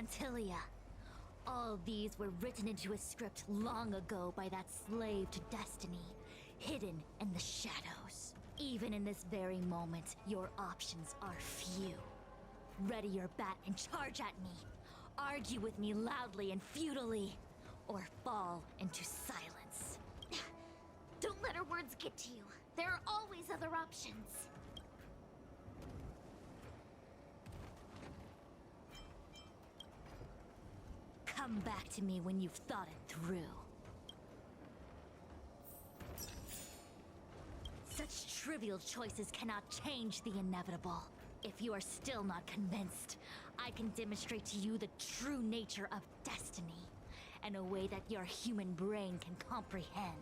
Antilia. All these were written into a script long ago by that slave to destiny, hidden in the shadows. Even in this very moment, your options are few. Ready your bat and charge at me. Argue with me loudly and futilely, or fall into silence. Don't let her words get to you. There are always other options. Come back to me when you've thought it through. Such trivial choices cannot change the inevitable. If you are still not convinced, I can demonstrate to you the true nature of destiny in a way that your human brain can comprehend.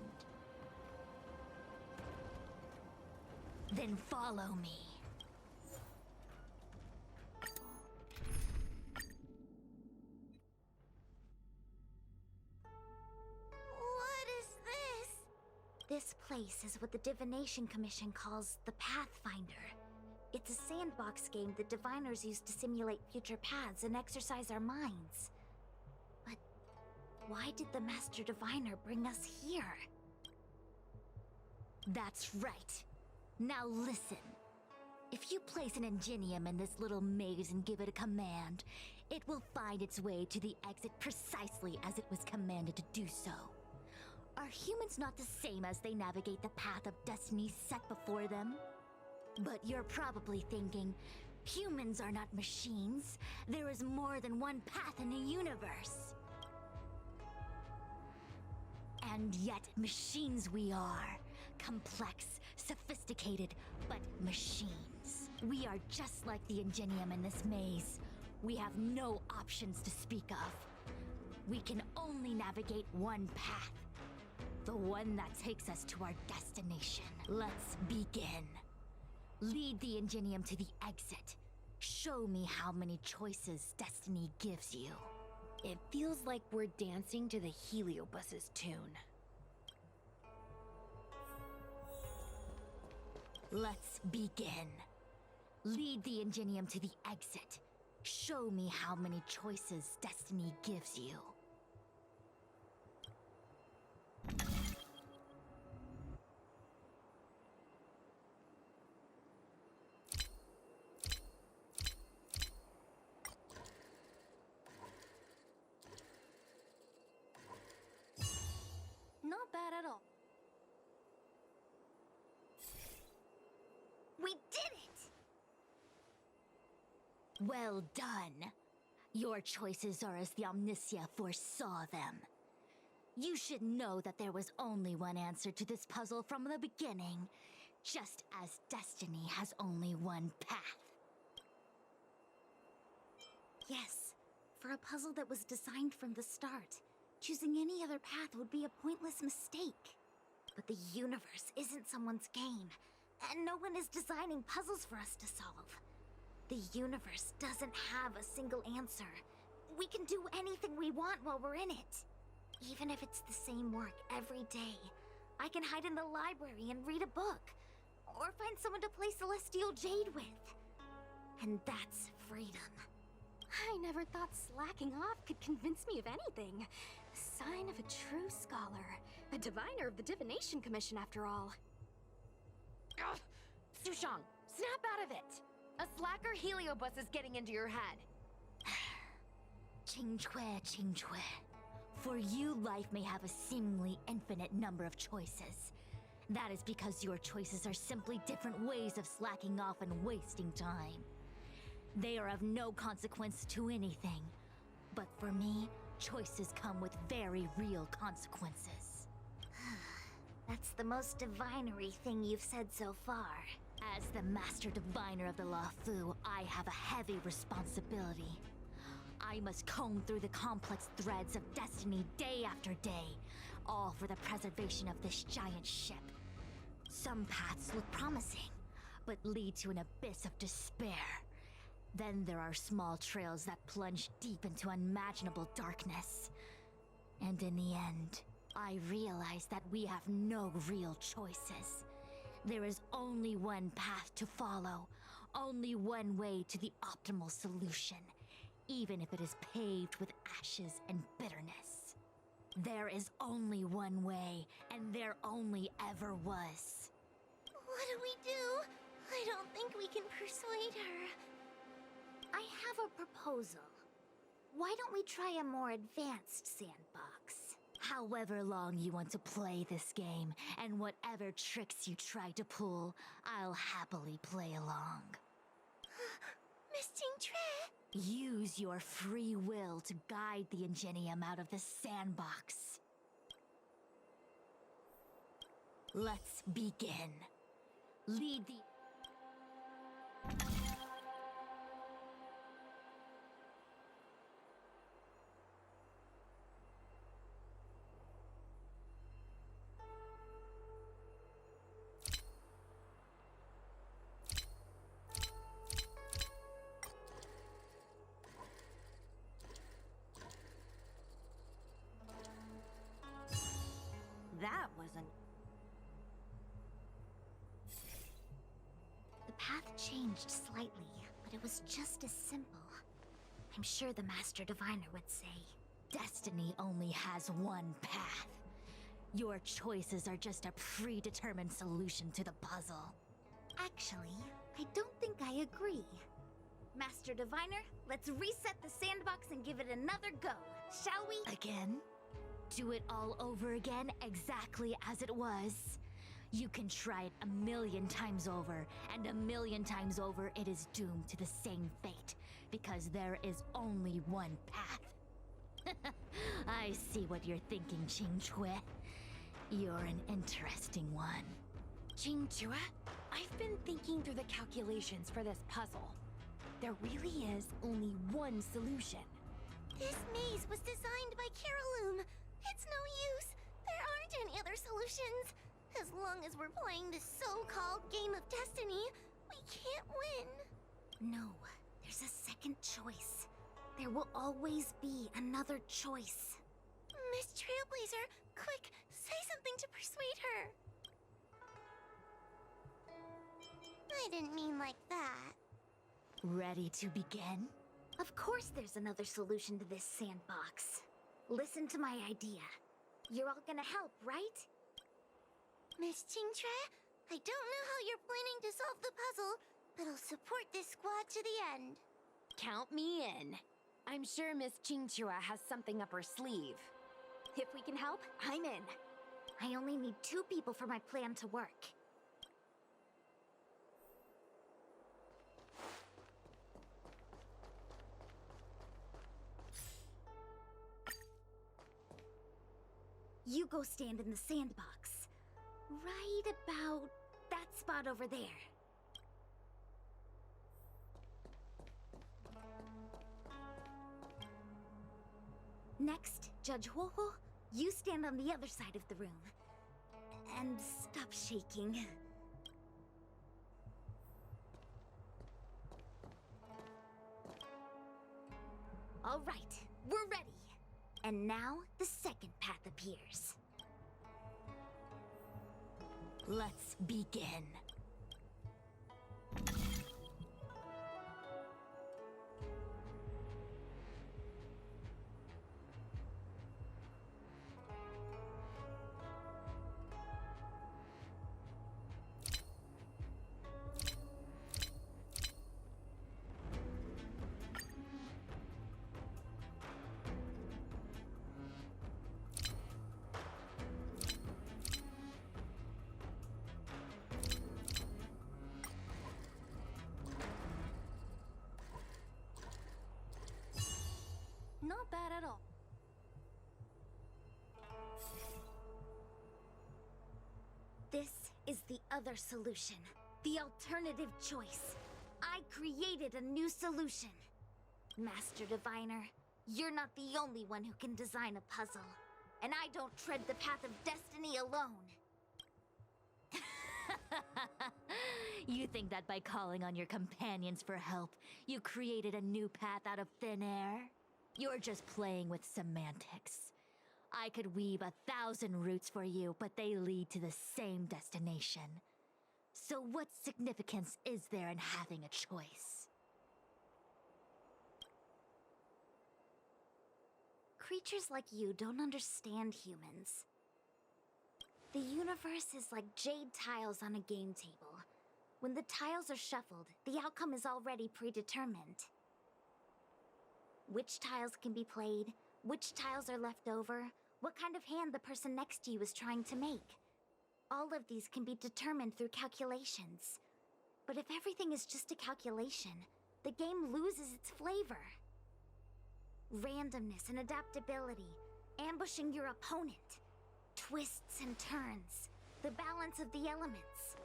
Then follow me. What is this? This place is what the Divination Commission calls the Pathfinder. It's a sandbox game that diviners use to simulate future paths and exercise our minds. But why did the Master Diviner bring us here? That's right. Now listen. If you place an ingenium in this little maze and give it a command, it will find its way to the exit precisely as it was commanded to do so. Are humans not the same as they navigate the path of destiny set before them? But you're probably thinking, humans are not machines. There is more than one path in the universe. And yet, machines we are. Complex, sophisticated, but machines. We are just like the ingenium in this maze. We have no options to speak of. We can only navigate one path. The one that takes us to our destination. Let's begin. Lead the ingenium to the exit. Show me how many choices destiny gives you. It feels like we're dancing to the Heliobus's tune. Let's begin. Lead the ingenium to the exit. Show me how many choices destiny gives you. Not bad at all. We did it! Well done. Your choices are as the Omniscia foresaw them. You should know that there was only one answer to this puzzle from the beginning, just as destiny has only one path. Yes, for a puzzle that was designed from the start, choosing any other path would be a pointless mistake. But the universe isn't someone's game, and no one is designing puzzles for us to solve. The universe doesn't have a single answer. We can do anything we want while we're in it. Even if it's the same work every day, I can hide in the library and read a book, or find someone to play Celestial Jade with. And that's freedom. I never thought slacking off could convince me of anything. Sign of a true scholar. A diviner of the Divination Commission, after all. Ugh! Sushang, snap out of it! A slacker Heliobus is getting into your head. Qingque. For you, life may have a seemingly infinite number of choices. That is because your choices are simply different ways of slacking off and wasting time. They are of no consequence to anything. But for me, choices come with very real consequences. That's the most divinery thing you've said so far. As the Master Diviner of the Luofu, I have a heavy responsibility. I must comb through the complex threads of destiny day after day, all for the preservation of this giant ship. Some paths look promising, but lead to an abyss of despair. Then there are small trails that plunge deep into unimaginable darkness. And in the end, I realize that we have no real choices. There is only one path to follow, only one way to the optimal solution. even if it is paved with ashes and bitterness. There is only one way, and there only ever was. What do we do? I don't think we can persuade her. I have a proposal. Why don't we try a more advanced sandbox? However long you want to play this game, and whatever tricks you try to pull, I'll happily play along. Miss Jingtre? Use your free will to guide the Ingenium out of the sandbox. Let's begin. Lead the... That wasn't... The path changed slightly, but it was just as simple. I'm sure the Master Diviner would say. Destiny only has one path. Your choices are just a predetermined solution to the puzzle. Actually, I don't think I agree. Master Diviner, let's reset the sandbox and give it another go, shall we? Again? Do it all over again, exactly as it was. You can try it 1,000,000 times over, and 1,000,000 times over it is doomed to the same fate, because there is only one path. I see what you're thinking, Qingque. You're an interesting one. Qingque, I've been thinking through the calculations for this puzzle. There really is only one solution. This maze was designed by Caroloom. It's no use. There aren't any other solutions. As long as we're playing this so-called game of destiny, we can't win. No, there's a second choice. There will always be another choice. Miss Trailblazer, quick, say something to persuade her. I didn't mean like that. Ready to begin? Of course there's another solution to this sandbox. Listen to my idea. You're all gonna help, right? Miss Qingtre, I don't know how you're planning to solve the puzzle, but I'll support this squad to the end. Count me in. I'm sure Miss Qingque has something up her sleeve. If we can help, I'm in. I only need 2 people for my plan to work. You go stand in the sandbox. Right about that spot over there. Next, Judge Huohuo, you stand on the other side of the room. And stop shaking. All right, we're ready. And now, the second path appears. Let's begin. Not bad at all. This is the other solution. The alternative choice. I created a new solution. Master Diviner, you're not the only one who can design a puzzle. And I don't tread the path of destiny alone. You think that by calling on your companions for help, you created a new path out of thin air? You're just playing with semantics. I could weave 1,000 routes for you, but they lead to the same destination. So what significance is there in having a choice? creatures like you don't understand humans. The universe is like jade tiles on a game table. When the tiles are shuffled, the outcome is already predetermined. Which tiles can be played, which tiles are left over, what kind of hand the person next to you is trying to make. All of these can be determined through calculations. But if everything is just a calculation, the game loses its flavor. Randomness and adaptability, ambushing your opponent, twists and turns, the balance of the elements.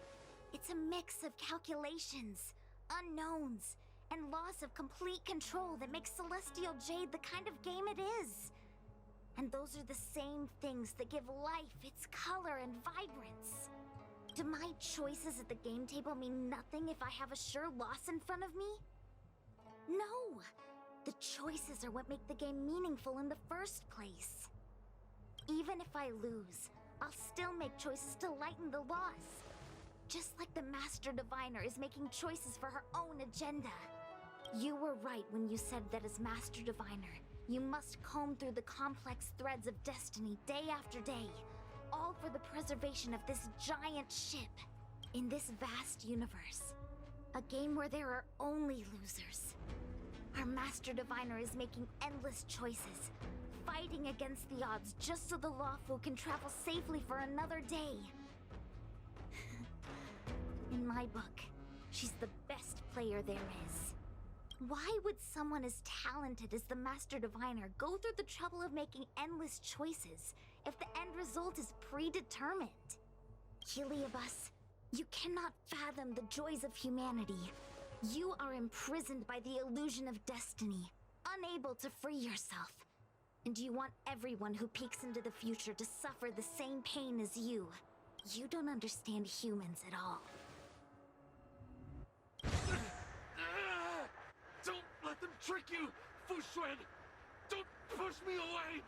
It's a mix of calculations, unknowns, and loss of complete control that makes Celestial Jade the kind of game it is. And those are the same things that give life its color and vibrance. Do my choices at the game table mean nothing if I have a sure loss in front of me? No! The choices are what make the game meaningful in the first place. Even if I lose, I'll still make choices to lighten the loss. Just like the Master Diviner is making choices for her own agenda. You were right when you said that as Master Diviner, you must comb through the complex threads of destiny day after day, all for the preservation of this giant ship. In this vast universe, a game where there are only losers. Our Master Diviner is making endless choices, fighting against the odds just so the Lawful can travel safely for another day. In my book, she's the best player there is. Why would someone as talented as the Master Diviner go through the trouble of making endless choices if the end result is predetermined? Heliobus, you cannot fathom the joys of humanity. You are imprisoned by the illusion of destiny, unable to free yourself. And you want everyone who peeks into the future to suffer the same pain as you. You don't understand humans at all. Don't let them trick you, Fuxuan! Don't push me away!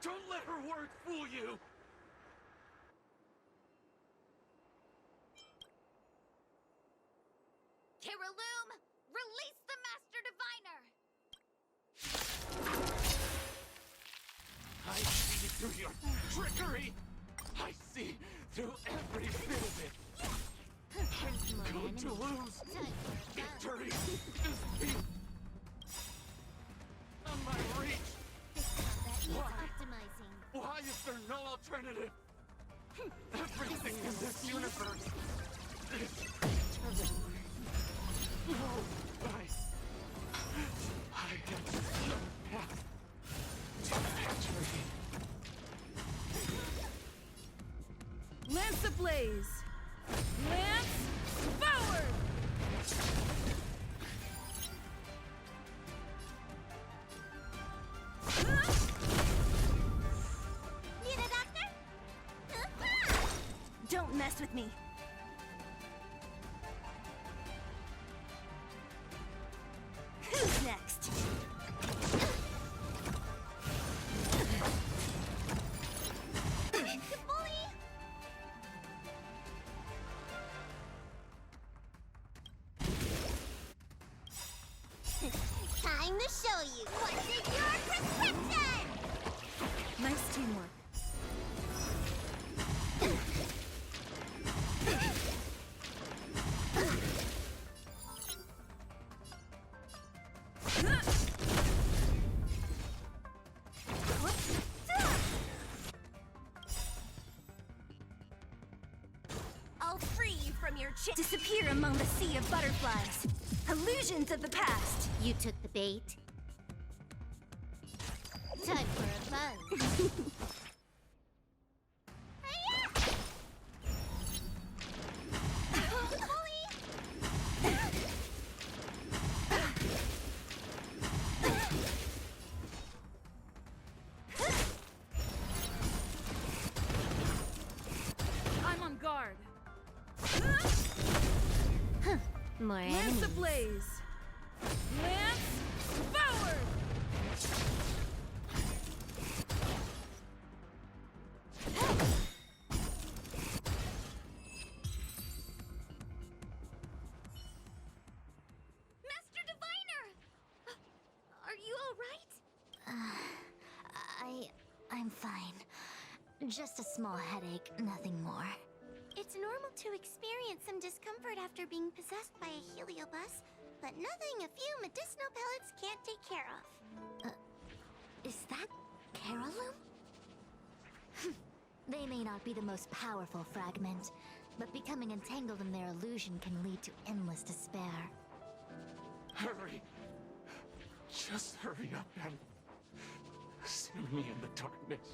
Don't let her word fool you! Kiraloom, release the Master Diviner! I see through your trickery! I see through every bit of it! I'm going to lose! Victory is beyond my reach! Why is there no alternative? Everything in this universe is determined. No, I have no path to victory. Lance ablaze! Lance forward! Need a doctor? Don't mess with me. Who's next? Time to show you what's in your prescription! Nice teamwork. I'll free you from your disappear among the sea of butterflies. Illusions of the past. You took the bait. Time for a buzz. I'm on guard. More Lance enemies. ablaze! Lance forward! Master Diviner! Are you all right? I'm fine. Just a small headache, nothing more. It's normal to experience some discomfort after being possessed by a heliobus, but nothing a few medicinal pellets can't take care of. Is that Carolum? They may not be the most powerful fragment, but becoming entangled in their illusion can lead to endless despair. Hurry! Just hurry up and send me in the darkness.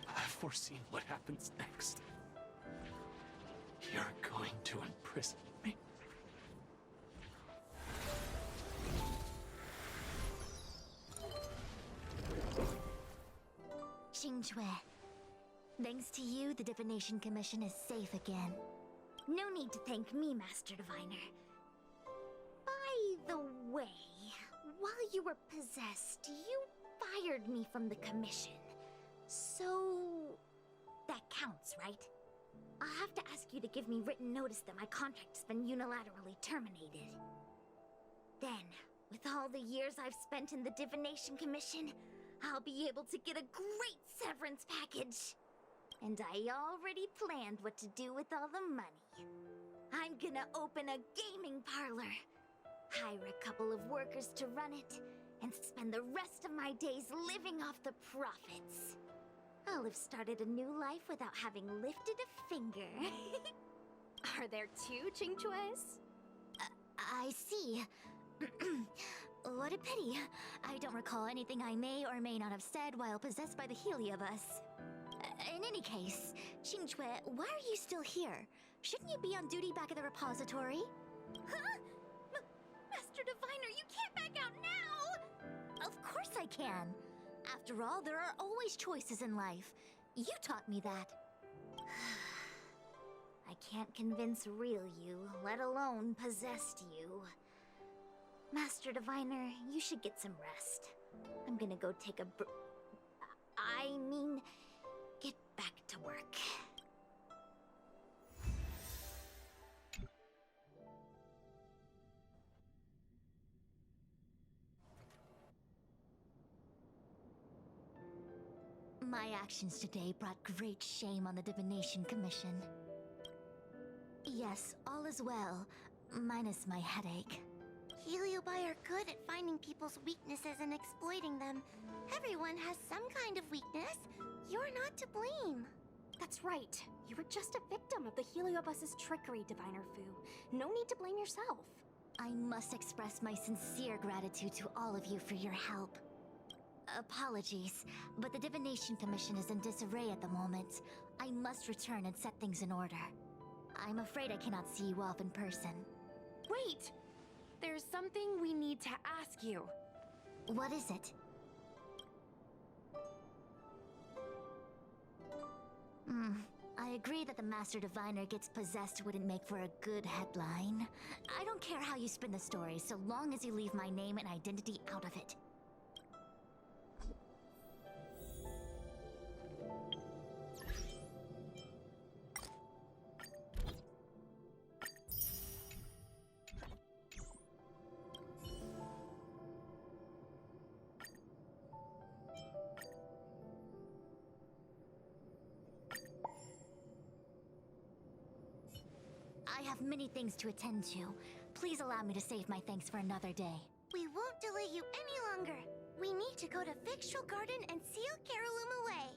I've foreseen what happens next. You're going to imprison me. Qingque, thanks to you, the Divination Commission is safe again. No need to thank me, Master Diviner. By the way, while you were possessed, you fired me from the commission. So... that counts, right? I'll have to ask you to give me written notice that my contract's been unilaterally terminated. Then, with all the years I've spent in the Divination Commission, I'll be able to get a great severance package. And I already planned what to do with all the money. I'm gonna open a gaming parlor, hire a couple of workers to run it, and spend the rest of my days living off the profits. I'll have started a new life without having lifted a finger. Are there two Qingques? I see. What a pity. I don't recall anything I may or may not have said while possessed by the Heliobus. In any case, Qingque, why are you still here? Shouldn't you be on duty back at the repository? Huh? Master Diviner, you can't back out now! Of course I can. After all, there are always choices in life. You taught me that. I can't convince real you, let alone possessed you. Master Diviner, you should get some rest. I'm gonna go take a get back to work. My actions today brought great shame on the Divination Commission. Yes, all is well, minus my headache. Heliobi are good at finding people's weaknesses and exploiting them. Everyone has some kind of weakness. You're not to blame. That's right. You were just a victim of the Heliobus's trickery, Diviner Fu. No need to blame yourself. I must express my sincere gratitude to all of you for your help. Apologies, but the Divination Commission is in disarray at the moment. I must return and set things in order. I'm afraid I cannot see you off in person. Wait! There's something we need to ask you. What is it? I agree that the Master Diviner gets possessed wouldn't make for a good headline. I don't care how you spin the story, so long as you leave my name and identity out of it. I have many things to attend to. Please allow me to save my thanks for another day. We won't delay you any longer. We need to go to Fictional Garden and seal Carolum away.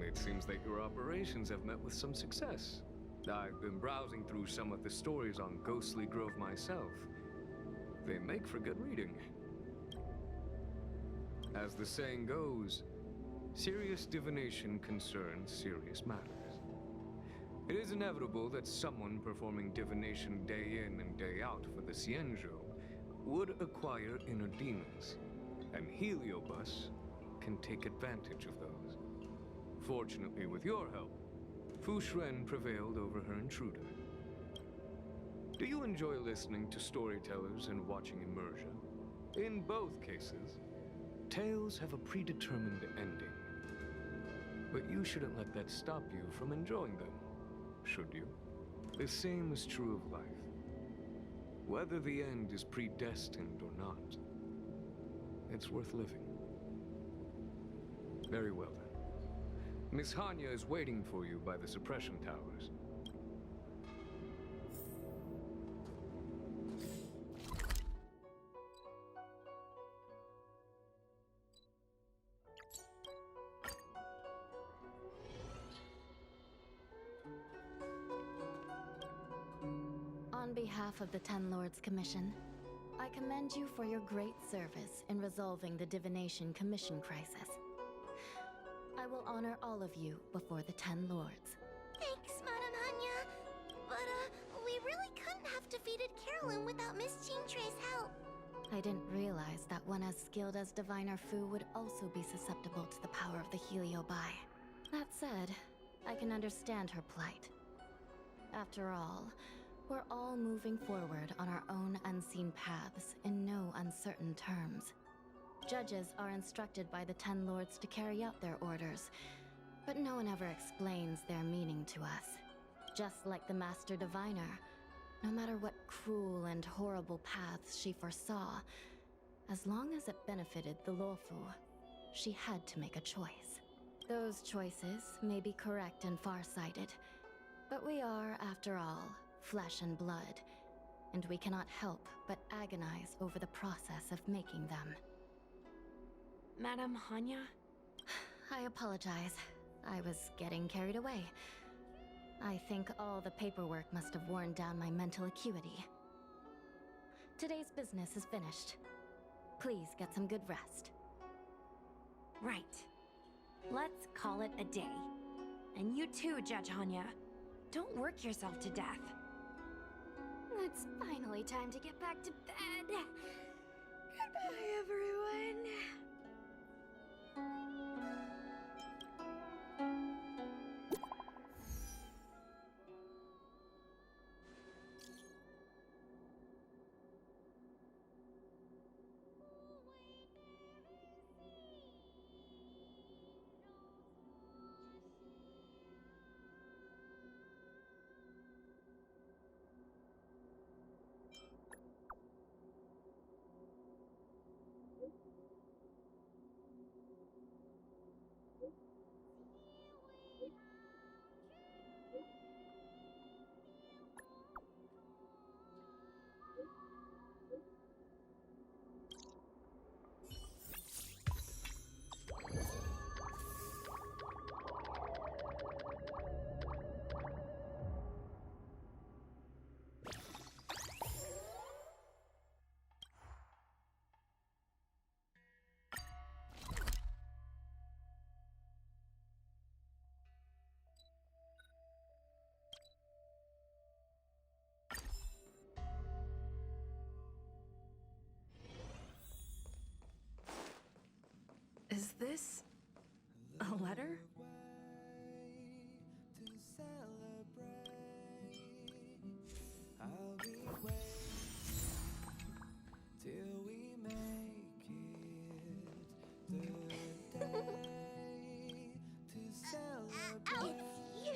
It seems that your operations have met with some success. I've been browsing through some of the stories on Ghostly Grove myself. They make for good reading. As the saying goes, Serious divination concerns serious matters. It is inevitable that someone performing divination day in and day out for the Xianzhou would acquire inner demons, and Heliobus can take advantage of those. Fortunately, with your help, Fu Shren prevailed over her intruder. Do you enjoy listening to storytellers and watching immersion? In both cases, tales have a predetermined ending. But you shouldn't let that stop you from enjoying them, should you? The same is true of life. Whether the end is predestined or not, it's worth living. Very well then. Miss Hanya is waiting for you by the suppression towers. On behalf of the Ten Lords Commission, I commend you for your great service in resolving the Divination Commission crisis. I will honor all of you before the Ten Lords. Thanks, Madame Hanya. But, we really couldn't have defeated Carolyn without Miss Jean-Trey's help. I didn't realize that one as skilled as Diviner Fu would also be susceptible to the power of the Heliobi. That said, I can understand her plight. After all, we're all moving forward on our own unseen paths in no uncertain terms. Judges are instructed by the Ten Lords to carry out their orders, but no one ever explains their meaning to us. Just like the Master Diviner, no matter what cruel and horrible paths she foresaw, as long as it benefited the Luofu, she had to make a choice. Those choices may be correct and far-sighted, but we are, after all, flesh and blood, and we cannot help but agonize over the process of making them. Madame Hanya? I apologize. I was getting carried away. I think all the paperwork must have worn down my mental acuity. Today's business is finished. Please get some good rest. Right. Let's call it a day. And you too, Judge Hanya. Don't work yourself to death. It's finally time to get back to bed. Goodbye, everyone. Is this a letter?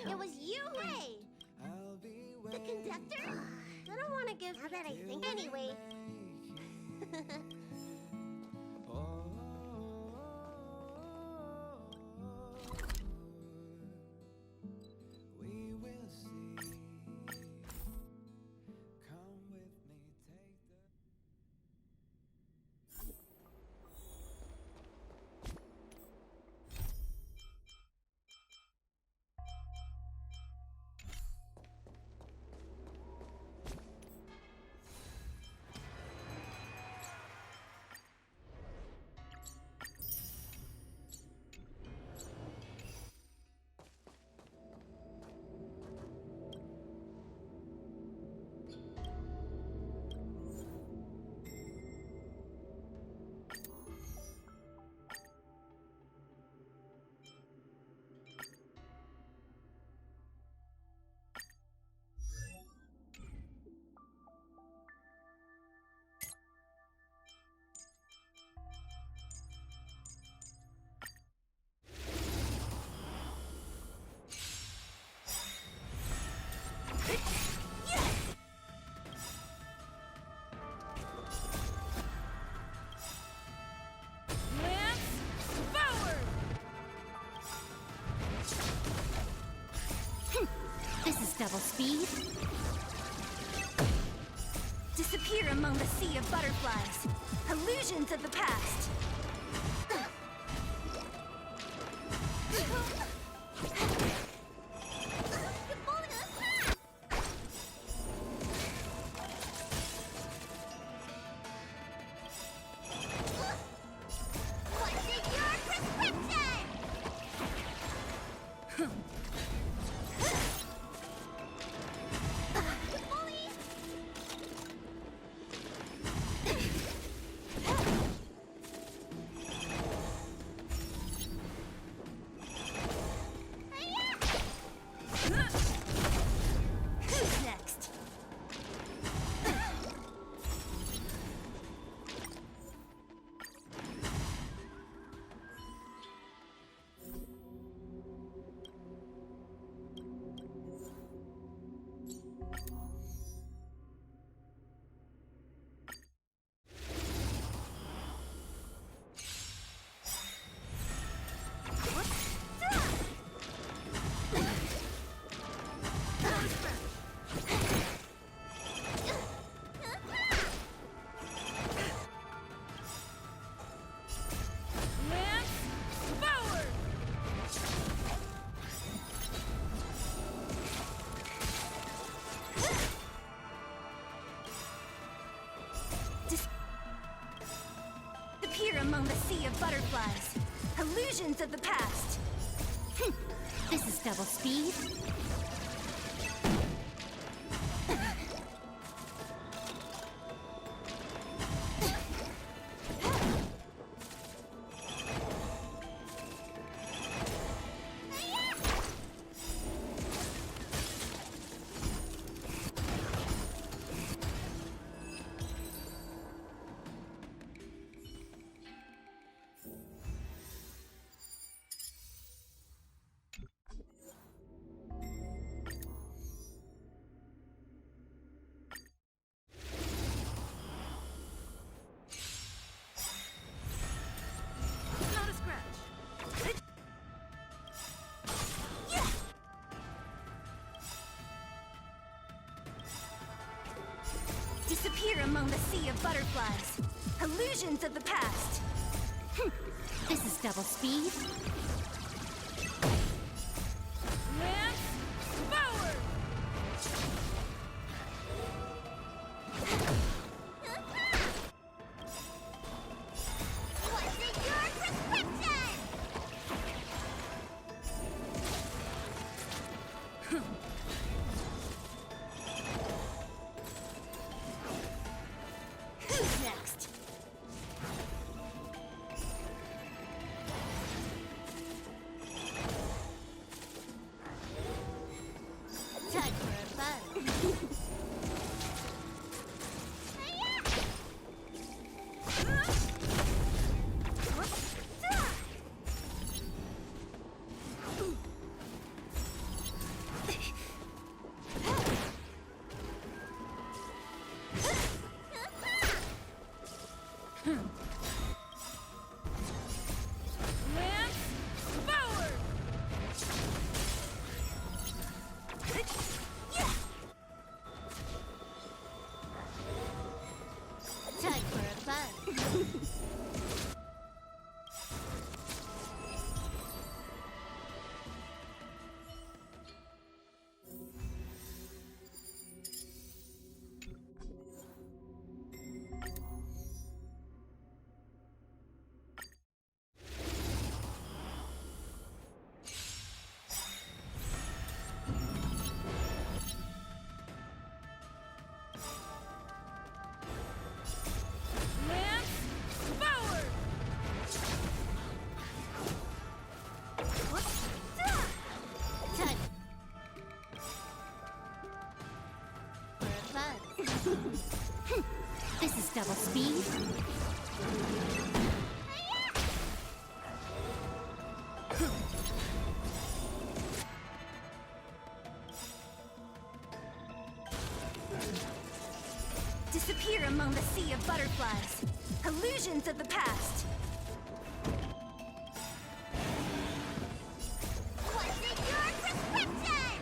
It was you! Hey! The conductor? I don't want to give... Now that I think... Anyway... double speed. Disappear among the sea of butterflies. Illusions of the past. Who's next? Lance forward! Disappear among the sea of butterflies. Illusions of the past. This is double speed. Not a scratch. Disappear among the sea of butterflies. Illusions of the past. This is double speed. Lance forward! What's in your prescription? Who's next? Time for a buzz. Lance forward! Time for a buzz. Lance forward! Time for a buzz. This is double speed. Disappear among the sea of butterflies. Illusions of the past. What's in your prescription?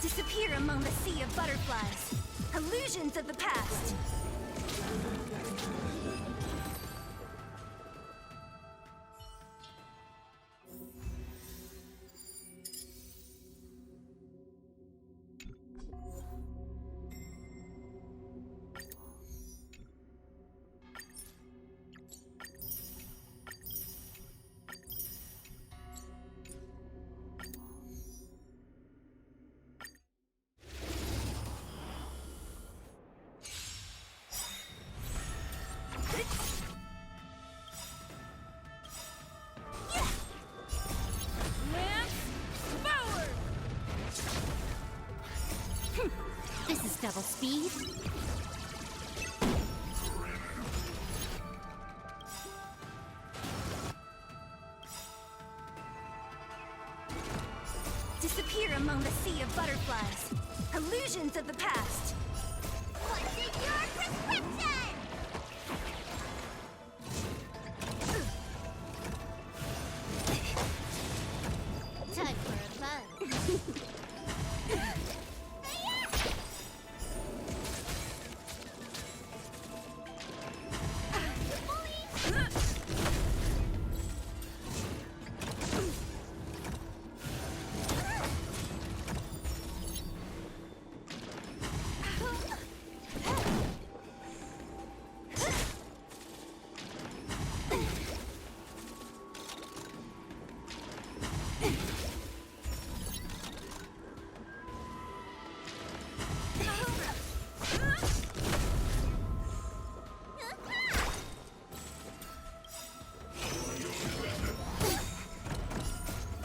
Disappear among the sea of butterflies. Illusions of the past. Lance forward! This is double speed. Disappear among the sea of butterflies. Illusions of the past. What's in your prescription? Time for a buzz.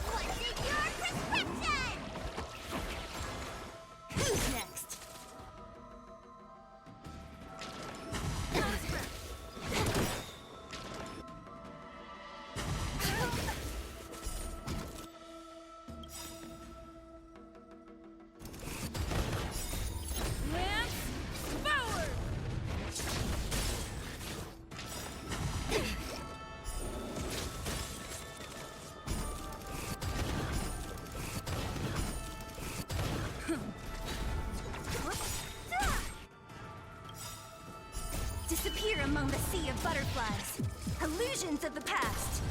What's in your prescription? Who's next? Lance forward! Disappear among the sea of butterflies. Illusions of the past.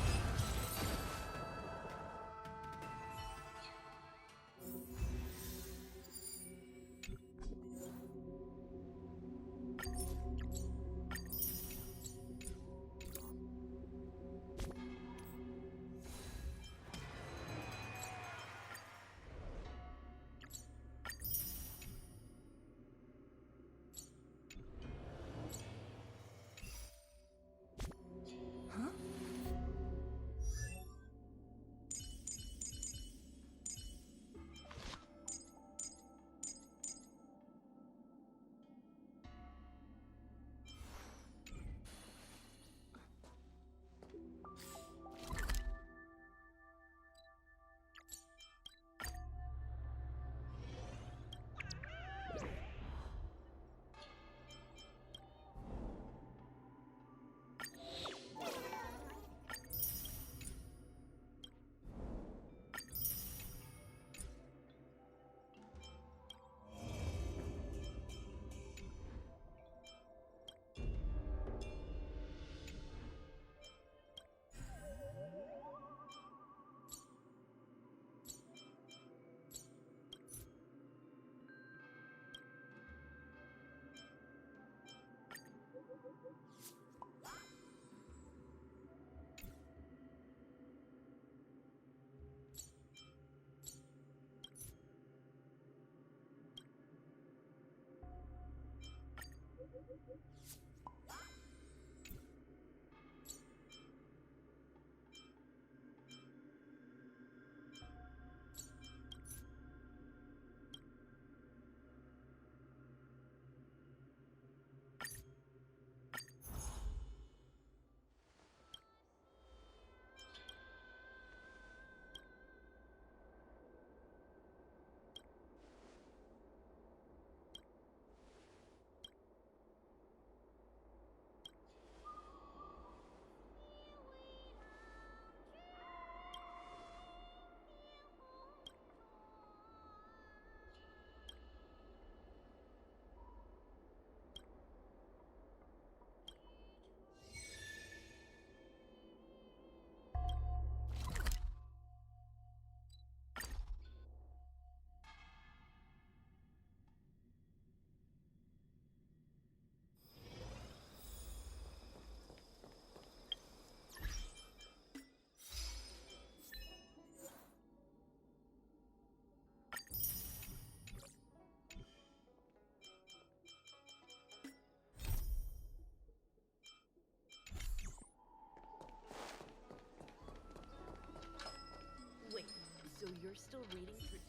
still reading tradition?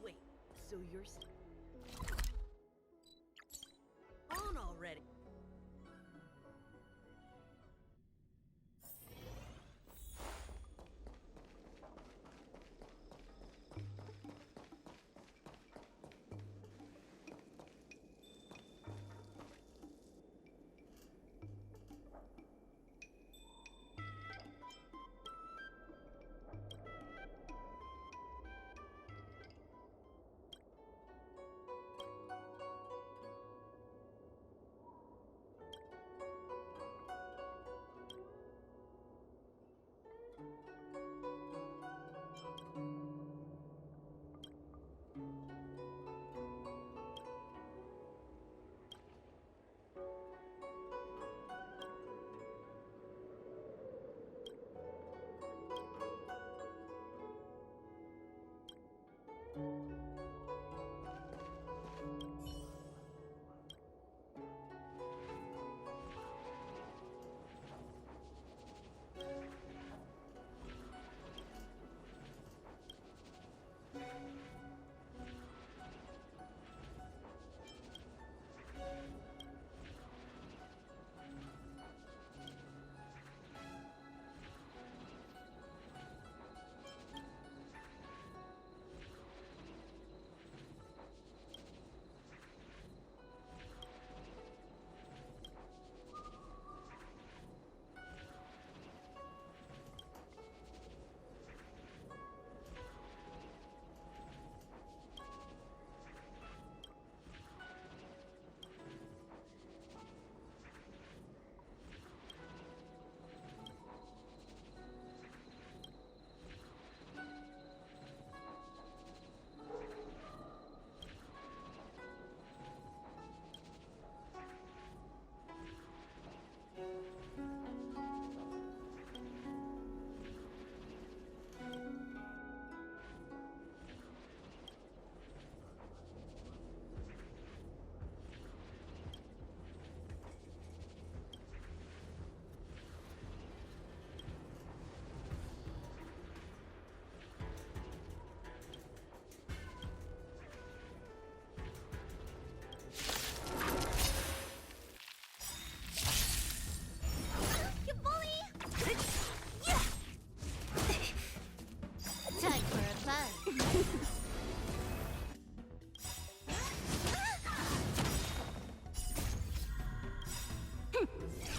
Wait, so you're on already?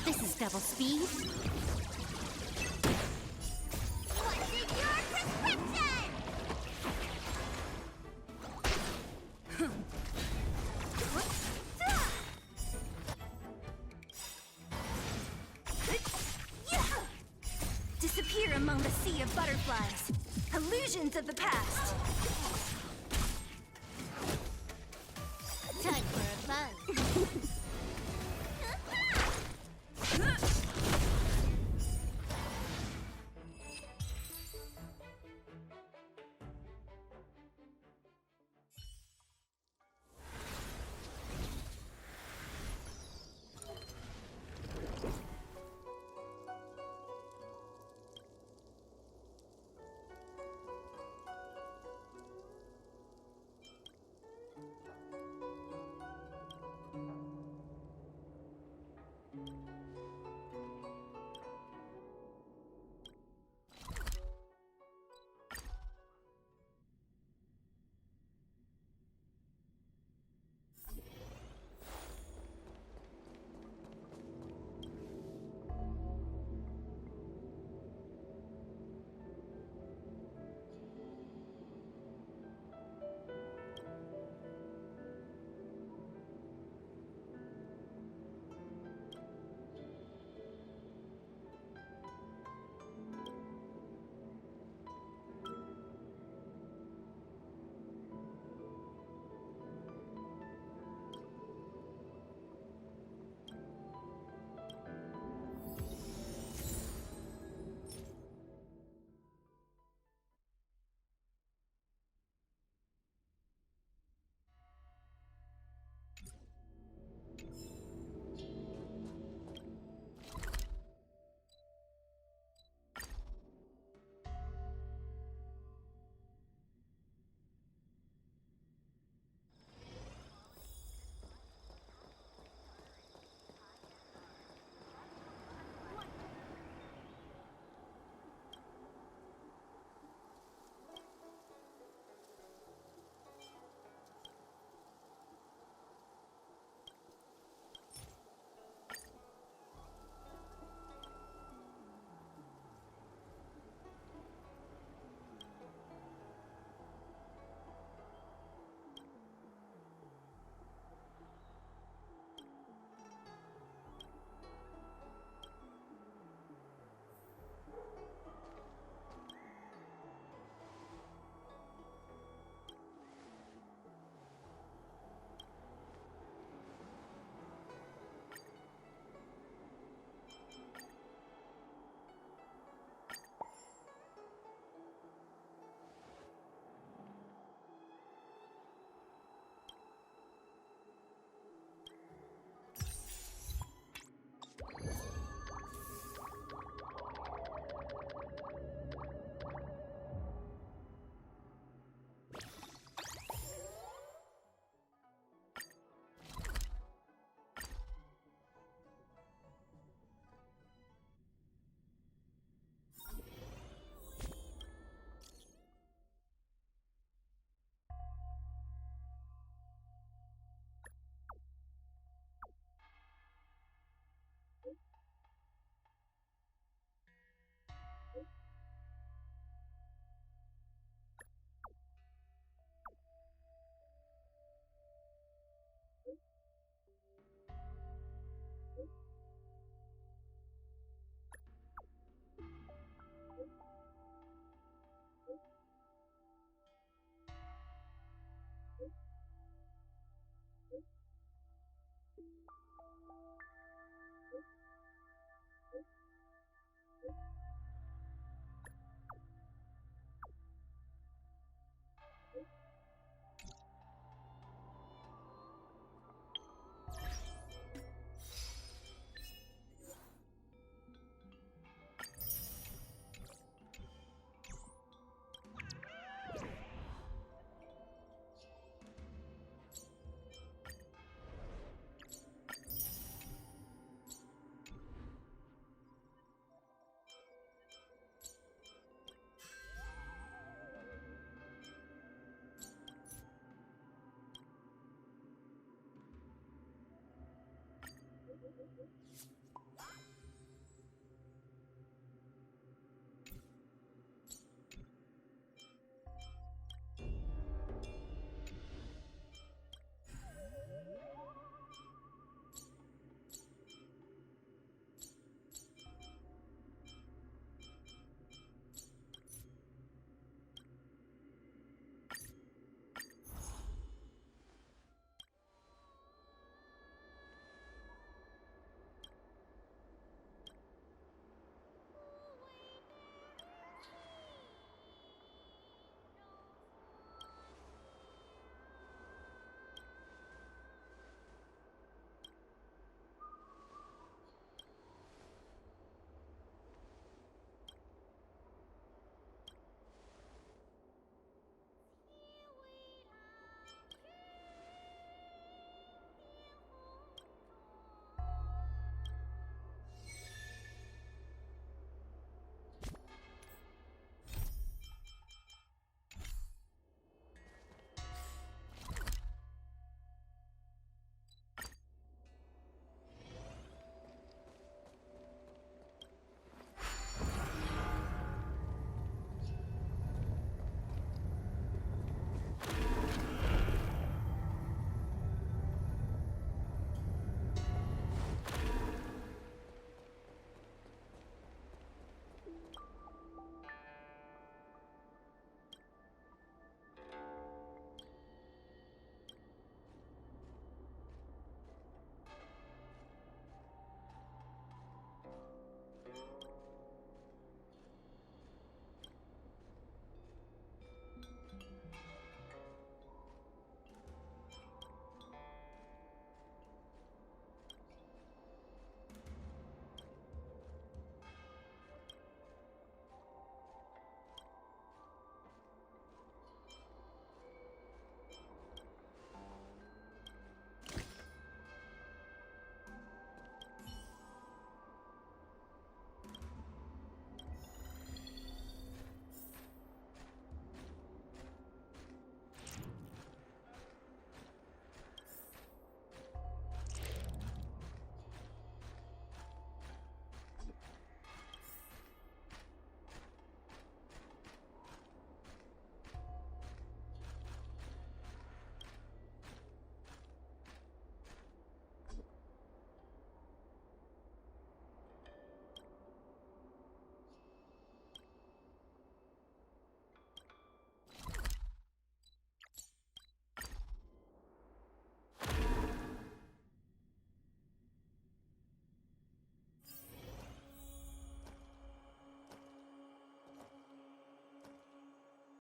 This is double speed. What's in your prescription? Disappear among the sea of butterflies. Illusions of the past. Time for a buzz.